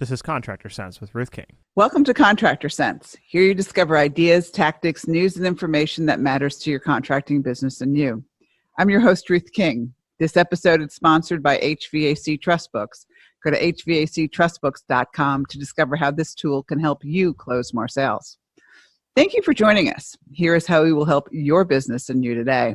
This is Contractor Sense with Ruth King. Welcome to Contractor Sense. Here you discover ideas, tactics, news, and information that matters to your contracting business and you. I'm your host, Ruth King. This episode is sponsored by HVAC Trust Books. Go to hvactrustbooks.com to discover how this tool can help you close more sales. Thank you for joining us. Here is how we will help your business and you today.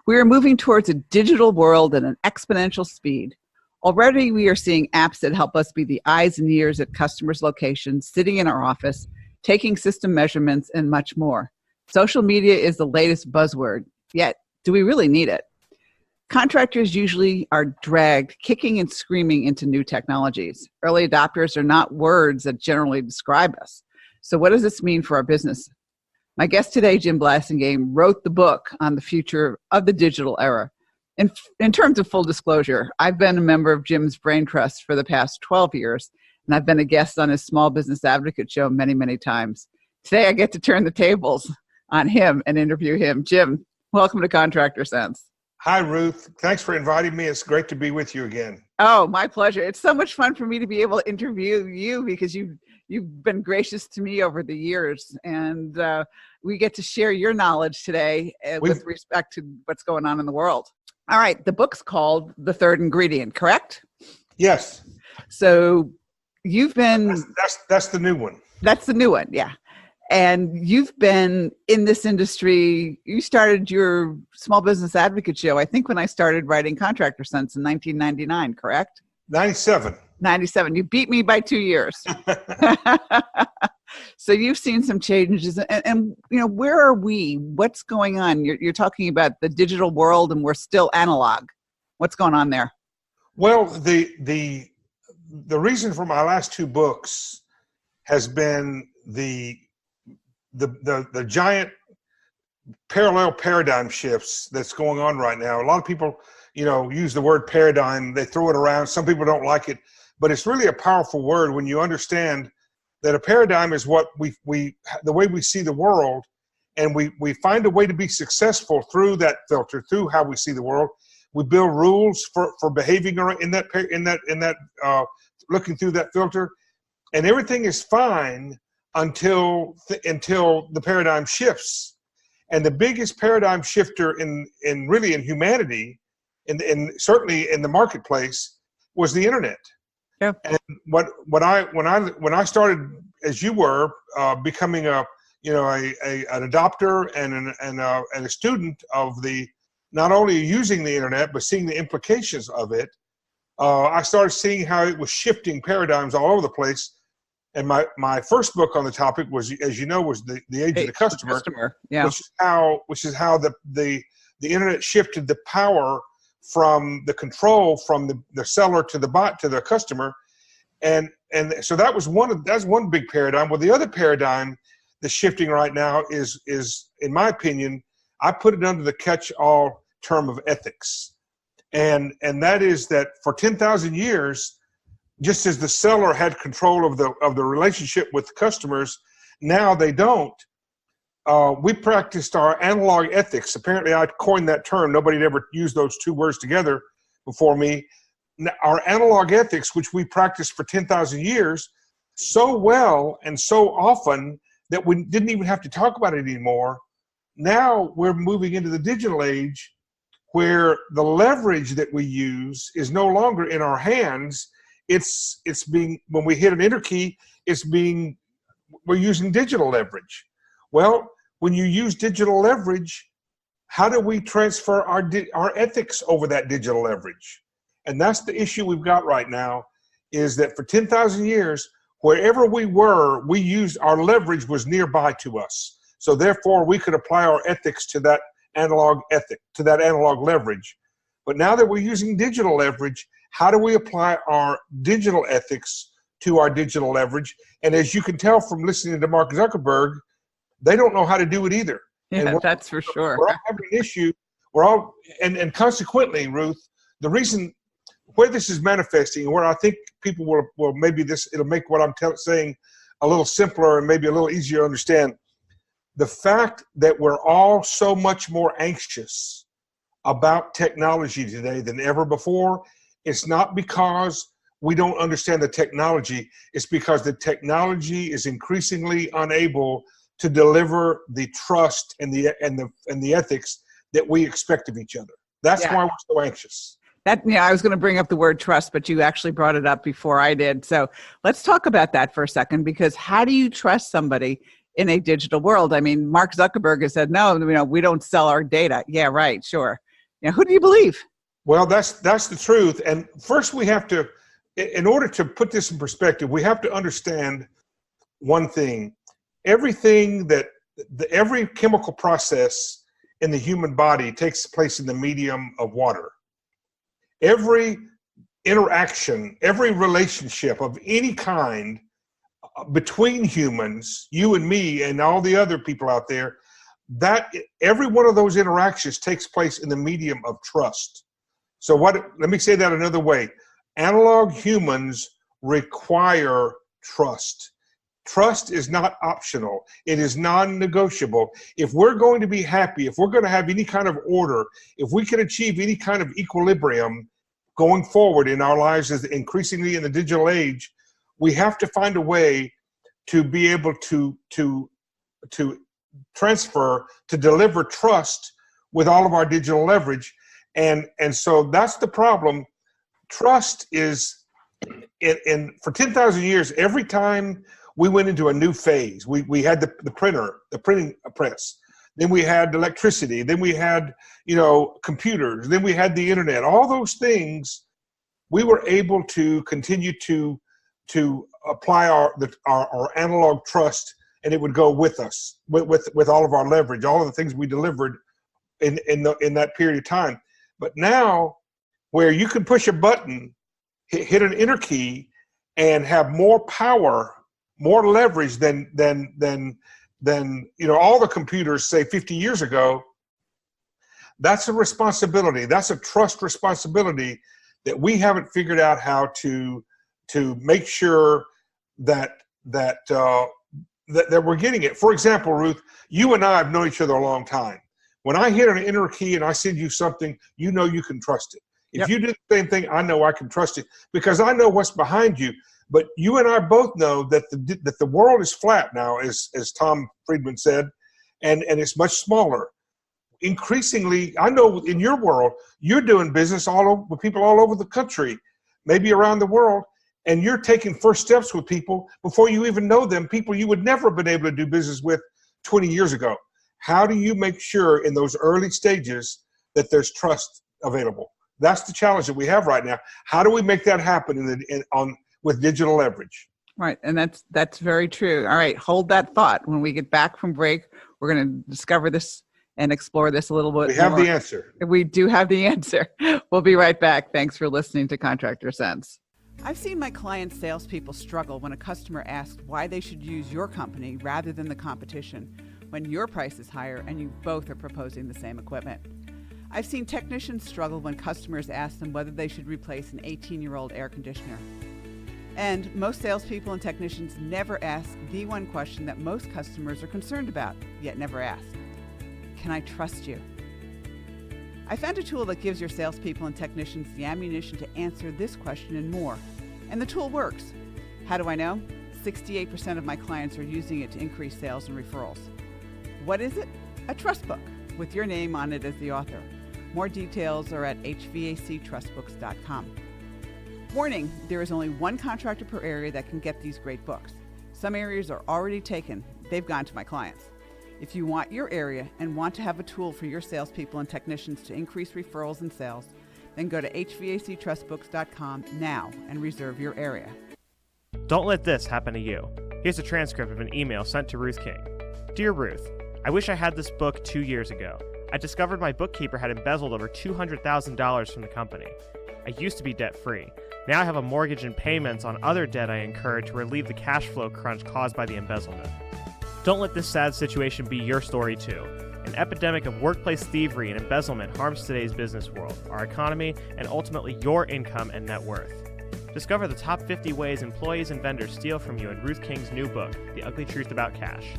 We are moving towards a digital world at an exponential speed. Already, we are seeing apps that help us be the eyes and ears at customers' locations, sitting in our office, taking system measurements, and much more. Social media is the latest buzzword, yet do we really need it? Contractors usually are dragged kicking and screaming into new technologies. Early adopters are not words that generally describe us. So what does this mean for our business? My guest today, Jim Blasingame, wrote the book on the future of the digital era. In terms of full disclosure, I've been a member of Jim's Brain Trust for the past 12 years, and I've been a guest on his Small Business Advocate show many, many times. Today, I get to turn the tables on him and interview him. Jim, welcome to Contractor Sense. Hi, Ruth. Thanks for inviting me. It's great to be with you again. Oh, my pleasure. It's so much fun for me to be able to interview you because you've been gracious to me over the years, and we get to share your knowledge today with respect to what's going on in the world. All right. The book's called The Third Ingredient, correct? Yes. So you've been... That's the new one. That's the new one, yeah. And you've been in this industry. You started your Small Business Advocate show, I think, when I started writing Contractor Sense in 1999, correct? 97. 97. You beat me by 2 years. So you've seen some changes, and you know, where are we? What's going on? You're talking about the digital world, and we're still analog. What's going on there? Well, the reason for my last two books has been the giant parallel paradigm shifts that's going on right now. A lot of people, use the word paradigm. They throw it around. Some people don't like it, but it's really a powerful word when you understand that a paradigm is what the way we see the world, and we find a way to be successful through that filter, through how we see the world. We build rules for behaving in that looking through that filter, and everything is fine until the paradigm shifts. And the biggest paradigm shifter in humanity, and certainly in the marketplace, was the internet. Yeah. And when I started, as you were, becoming an adopter and a student of the, not only using the internet but seeing the implications of it, I started seeing how it was shifting paradigms all over the place. And my first book on the topic was, as you know, was the Age of the Customer. Yeah. which is how the internet shifted the power from the control from the seller to the customer, and so that's one big paradigm. Well, the other paradigm that's shifting right now is in my opinion, I put it under the catch-all term of ethics, and that is that for 10,000 years, just as the seller had control of the relationship with customers, now they don't. We practiced our analog ethics. Apparently, I coined that term. Nobody had ever used those two words together before me. Our analog ethics, which we practiced for 10,000 years, so well and so often that we didn't even have to talk about it anymore. Now we're moving into the digital age, where the leverage that we use is no longer in our hands. It's being, when we hit an enter key, we're using digital leverage. Well, when you use digital leverage, how do we transfer our ethics over that digital leverage? And that's the issue we've got right now, is that for 10,000 years, wherever we were, we used, our leverage was nearby to us. So therefore, we could apply our ethics to that analog leverage. But now that we're using digital leverage, how do we apply our digital ethics to our digital leverage? And as you can tell from listening to Mark Zuckerberg, they don't know how to do it either. Yeah, that's for sure. We're all having an issue. And consequently, Ruth, the reason where this is manifesting, where I think people will maybe it'll make what I'm saying a little simpler and maybe a little easier to understand. The fact that we're all so much more anxious about technology today than ever before, it's not because we don't understand the technology, it's because the technology is increasingly unable to deliver the trust and the ethics that we expect of each other. That's why we're so anxious. I was going to bring up the word trust, but you actually brought it up before I did. So let's talk about that for a second, because how do you trust somebody in a digital world? I mean, Mark Zuckerberg has said, no, we don't sell our data. Yeah, right. Sure. Who do you believe? Well, that's the truth. And first we have to, in order to put this in perspective, we have to understand one thing. Every chemical process in the human body takes place in the medium of water. Every interaction, every relationship of any kind between humans, you and me and all the other people out there, that every one of those interactions takes place in the medium of trust. So let me say that another way. Analog humans require trust. Trust is not optional. It is non-negotiable. If we're going to be happy, if we're going to have any kind of order, if we can achieve any kind of equilibrium going forward in our lives, as increasingly in the digital age, we have to find a way to be able to transfer, to deliver trust with all of our digital leverage. And so that's the problem. Trust is, for 10,000 years, every time we went into a new phase, we had the printer, the printing press, then we had electricity, then we had computers, then we had the internet. All those things, we were able to continue to apply our analog trust, and it would go with us, with all of our leverage, all of the things we delivered in that period of time. But now, where you can push a button, hit an enter key, and have more power, more leverage than all the computers, say 50 years ago, that's a responsibility. That's a trust responsibility that we haven't figured out how to make sure that we're getting it. For example, Ruth, you and I have known each other a long time. When I hit an enter key and I send you something, you can trust it. If you do the same thing, I know I can trust it because I know what's behind you. But you and I both know that the world is flat now, as Tom Friedman said, and it's much smaller. Increasingly, I know in your world, you're doing business with people all over the country, maybe around the world, and you're taking first steps with people before you even know them, people you would never have been able to do business with 20 years ago. How do you make sure in those early stages that there's trust available? That's the challenge that we have right now. How do we make that happen with digital leverage? Right, and that's very true. All right, hold that thought. When we get back from break, we're going to discover this and explore this a little bit more. We have the answer. We do have the answer. We'll be right back. Thanks for listening to Contractor Sense. I've seen my clients' salespeople struggle when a customer asks why they should use your company rather than the competition when your price is higher and you both are proposing the same equipment. I've seen technicians struggle when customers ask them whether they should replace an 18-year-old air conditioner. And most salespeople and technicians never ask the one question that most customers are concerned about, yet never ask. Can I trust you? I found a tool that gives your salespeople and technicians the ammunition to answer this question and more. And the tool works. How do I know? 68% of my clients are using it to increase sales and referrals. What is it? A trust book with your name on it as the author. More details are at hvactrustbooks.com. Warning, there is only one contractor per area that can get these great books. Some areas are already taken. They've gone to my clients. If you want your area and want to have a tool for your salespeople and technicians to increase referrals and sales, then go to hvactrustbooks.com now and reserve your area. Don't let this happen to you. Here's a transcript of an email sent to Ruth King. Dear Ruth, I wish I had this book 2 years ago. I discovered my bookkeeper had embezzled over $200,000 from the company. I used to be debt-free. Now I have a mortgage and payments on other debt I incurred to relieve the cash flow crunch caused by the embezzlement. Don't let this sad situation be your story too. An epidemic of workplace thievery and embezzlement harms today's business world, our economy, and ultimately your income and net worth. Discover the top 50 ways employees and vendors steal from you in Ruth King's new book, The Ugly Truth About Cash.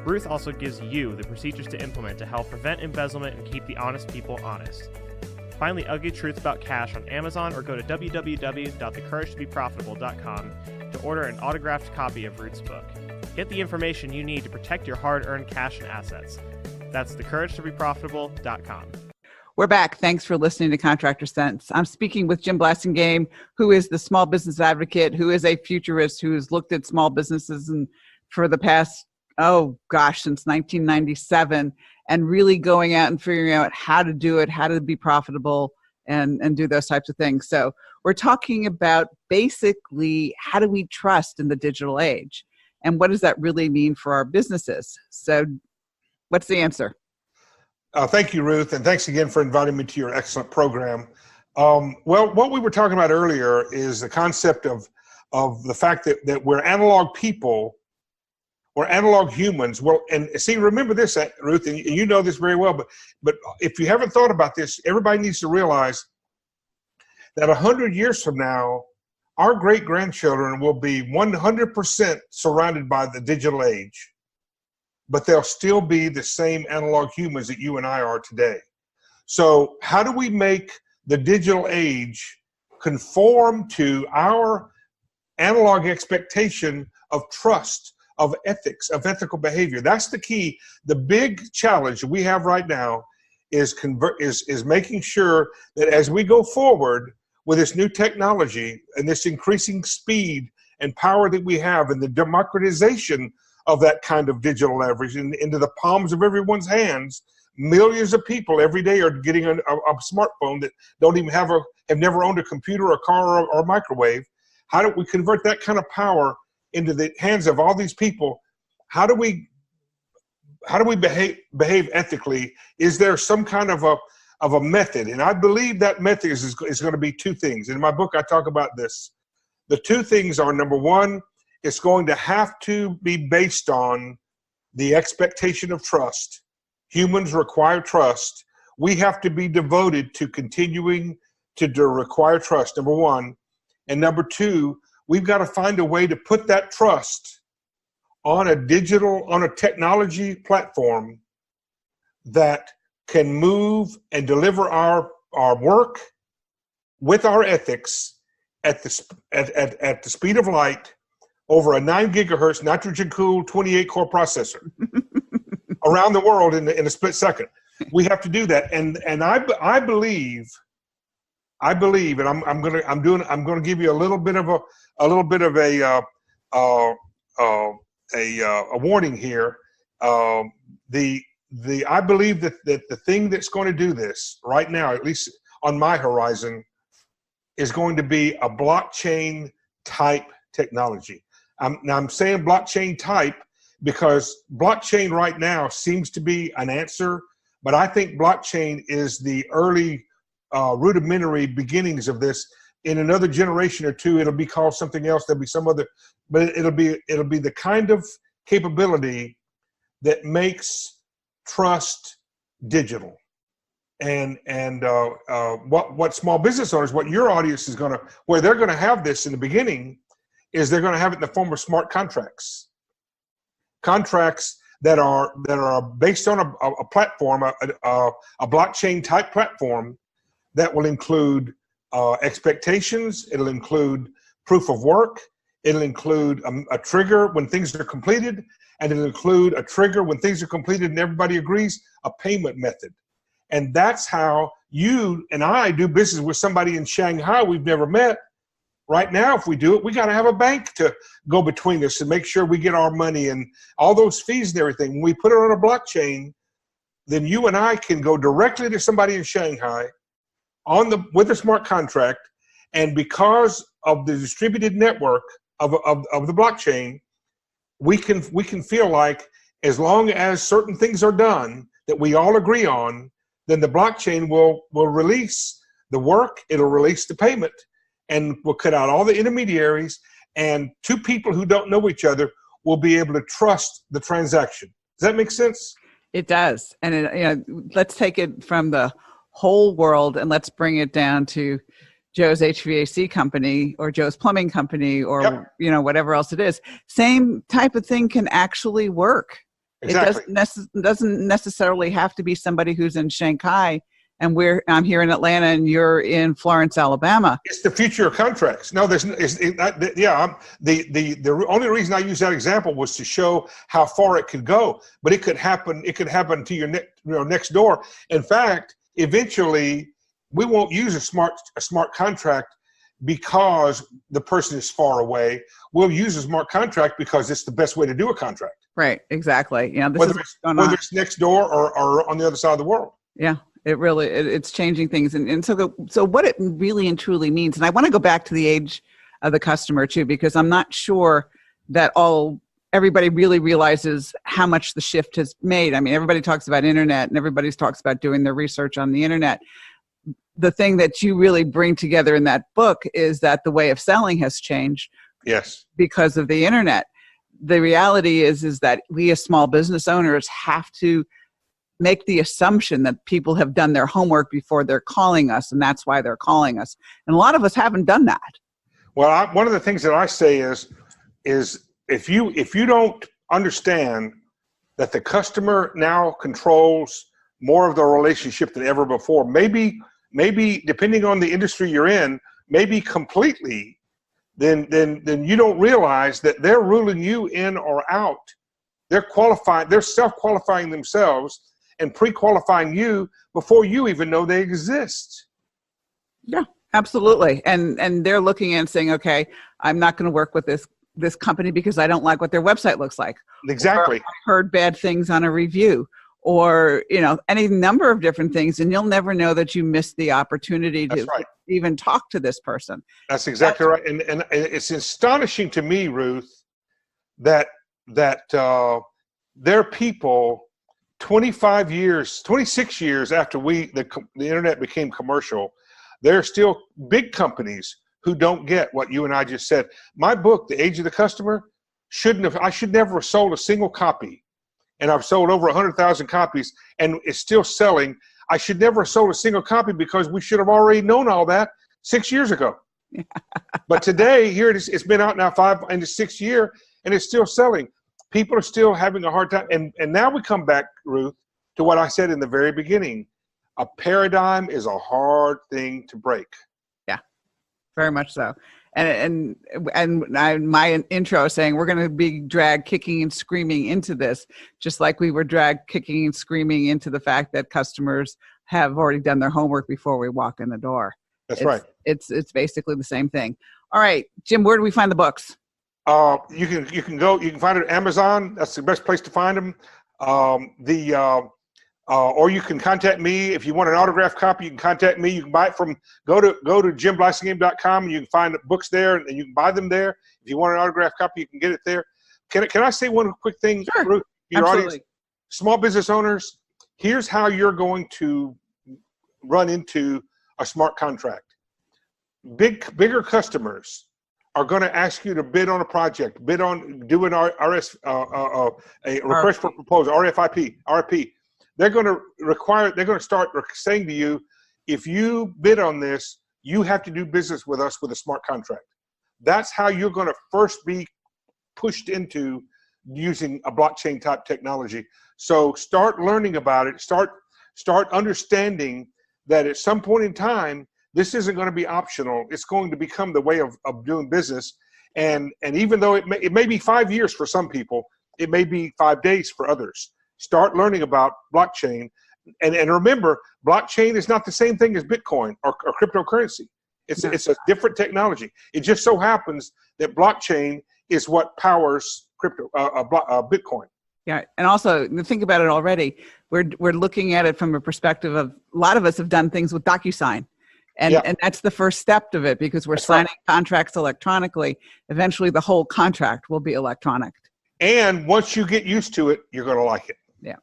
Ruth also gives you the procedures to implement to help prevent embezzlement and keep the honest people honest. Find the ugly truth about cash on Amazon or go to www.thecouragetobeprofitable.com to order an autographed copy of Ruth's book. Get the information you need to protect your hard-earned cash and assets. That's thecouragetobeprofitable.com. We're back. Thanks for listening to Contractor Sense. I'm speaking with Jim Blasingame, who is the small business advocate, who is a futurist, who has looked at small businesses and for the past, since 1997, and really going out and figuring out how to do it, how to be profitable, and do those types of things. So we're talking about basically how do we trust in the digital age, and what does that really mean for our businesses? So what's the answer? Thank you, Ruth, and thanks again for inviting me to your excellent program. Well, what we were talking about earlier is the concept of the fact that we're analog people, we're analog humans. Well, and see, remember this, Ruth, and you know this very well, but if you haven't thought about this, everybody needs to realize that 100 years from now, our great-grandchildren will be 100% surrounded by the digital age, but they'll still be the same analog humans that you and I are today. So how do we make the digital age conform to our analog expectation of trust, of ethics, of ethical behavior? That's the key. The big challenge we have right now is making sure that as we go forward with this new technology and this increasing speed and power that we have and the democratization of that kind of digital leverage into the palms of everyone's hands, millions of people every day are getting a smartphone that don't even have never owned a computer, a car, or a microwave. How do we convert that kind of power into the hands of all these people? How do we behave ethically? Is there some kind of a method? And I believe that method is going to be two things. In my book, I talk about this. The two things are, number one, it's going to have to be based on the expectation of trust. Humans require trust. We have to be devoted to continuing to require trust, number one. And number two, we've got to find a way to put that trust on a technology platform that can move and deliver our work with our ethics at the speed of light over a 9 gigahertz nitrogen-cooled 28-core processor around the world in a split second. We have to do that, and I believe, and I'm going to give you a little bit of a warning here. I believe that the thing that's going to do this right now, at least on my horizon, is going to be a blockchain type technology. I'm saying blockchain type because blockchain right now seems to be an answer, but I think blockchain is the early rudimentary beginnings of this. In another generation or two, it'll be called something else. There'll be some other, but it'll be the kind of capability that makes trust digital. And what small business owners, what your audience is where they're gonna have this in the beginning, is they're gonna have it in the form of smart contracts. Contracts that are based on a platform, a blockchain type platform that will include expectations. It'll include proof of work. It'll include a trigger when things are completed, and it'll include a trigger when things are completed and everybody agrees, a payment method. And that's how you and I do business with somebody in Shanghai we've never met. Right now, if we do it, we got to have a bank to go between us and make sure we get our money and all those fees and everything. When we put it on a blockchain, then you and I can go directly to somebody in Shanghai with a smart contract, and because of the distributed network of the blockchain, we can feel like as long as certain things are done that we all agree on, then the blockchain will release the work, it'll release the payment, and we'll cut out all the intermediaries, and two people who don't know each other will be able to trust the transaction. Does that make sense? It does. And let's take it from the whole world and let's bring it down to Joe's HVAC company or Joe's plumbing company or Yep. Whatever else it is. Same type of thing can actually work. Exactly. It doesn't necessarily have to be somebody who's in Shanghai and I'm here in Atlanta and you're in Florence, Alabama. It's the future of contracts. No, the only reason I use that example was to show how far it could go, but it could happen. It could happen to your next door. In fact, eventually we won't use a smart contract because the person is far away. We'll use a smart contract because it's the best way to do a contract. Right. Exactly. Whether it's next door or on the other side of the world. Yeah. It's changing things. And so what it really and truly means, and I want to go back to the age of the customer too, because I'm not sure that everybody really realizes how much the shift has made. I mean, everybody talks about internet and everybody talks about doing their research on the internet. The thing that you really bring together in that book is that the way of selling has changed. Yes. Because of the internet. The reality is that we as small business owners have to make the assumption that people have done their homework before they're calling us, and that's why they're calling us. And a lot of us haven't done that. Well, one of the things that I say is if you don't understand that the customer now controls more of the relationship than ever before, maybe depending on the industry you're in, maybe completely, then you don't realize that they're ruling you in or out. They're self-qualifying themselves and pre-qualifying you before you even know they exist. Yeah, absolutely. And they're looking and saying, okay, I'm not going to work with this company because I don't like what their website looks like. Exactly. Or I heard bad things on a review, or any number of different things, and you'll never know that you missed the opportunity to even talk to this person. That's exactly right. And it's astonishing to me, Ruth, that there are people 26 years after the internet became commercial, there are still big companies who don't get what you and I just said. My book, The Age of the Customer, I should never have sold a single copy. And I've sold over 100,000 copies and it's still selling. I should never have sold a single copy because we should have already known all that 6 years ago. But today, here it is, it's been out now 5 and 6 years and it's still selling. People are still having a hard time. And now we come back, Ruth, to what I said in the very beginning. A paradigm is a hard thing to break. Yeah, very much so. And my intro saying we're going to be dragged kicking and screaming into this, just like we were dragged kicking and screaming into the fact that customers have already done their homework before we walk in the door. That's right. It's basically the same thing. All right, Jim, where do we find the books? You can find it at Amazon. That's the best place to find them. Or you can contact me if you want an autographed copy. You can contact me. You can buy it go to jimblasingame.com and you can find books there and you can buy them there. If you want an autographed copy, you can get it there. Can I say one quick thing, Sure. Ruth, your Absolutely. audience, small business owners? Here's how you're going to run into a smart contract. Bigger customers are going to ask you to bid on a project, bid on doing a request for proposal, RFP. They're going to start saying to you, if you bid on this, you have to do business with us with a smart contract. That's how you're going to first be pushed into using a blockchain type technology. So start learning about it. Start understanding that at some point in time, this isn't going to be optional. It's going to become the way of doing business. And even though it may be 5 years for some people, it may be 5 days for others. Start learning about blockchain. And remember, blockchain is not the same thing as Bitcoin or cryptocurrency. It's a different technology. It just so happens that blockchain is what powers Bitcoin. Yeah, and also think about it already. We're looking at it from a perspective of a lot of us have done things with DocuSign. And that's the first step of it because we're signing contracts electronically. Eventually, the whole contract will be electronic. And once you get used to it, you're going to like it. Yeah.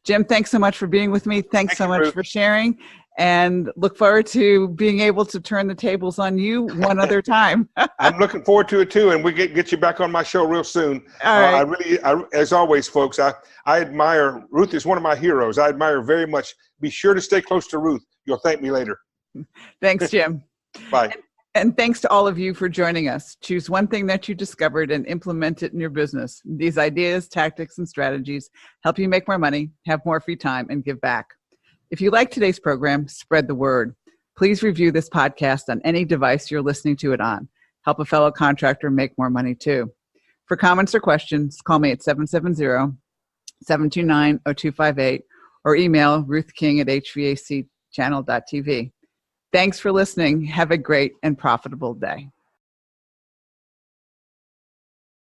Jim, thanks so much for being with me. Thanks so much for sharing. And look forward to being able to turn the tables on you one other time. I'm looking forward to it too. And we get you back on my show real soon. All right. As always, folks, I admire, Ruth is one of my heroes. I admire her very much. Be sure to stay close to Ruth. You'll thank me later. Thanks, Jim. Bye. And thanks to all of you for joining us. Choose one thing that you discovered and implement it in your business. These ideas, tactics, and strategies help you make more money, have more free time, and give back. If you like today's program, spread the word. Please review this podcast on any device you're listening to it on. Help a fellow contractor make more money too. For comments or questions, call me at 770-729-0258 or email ruthking@hvacchannel.tv. Thanks for listening. Have a great and profitable day.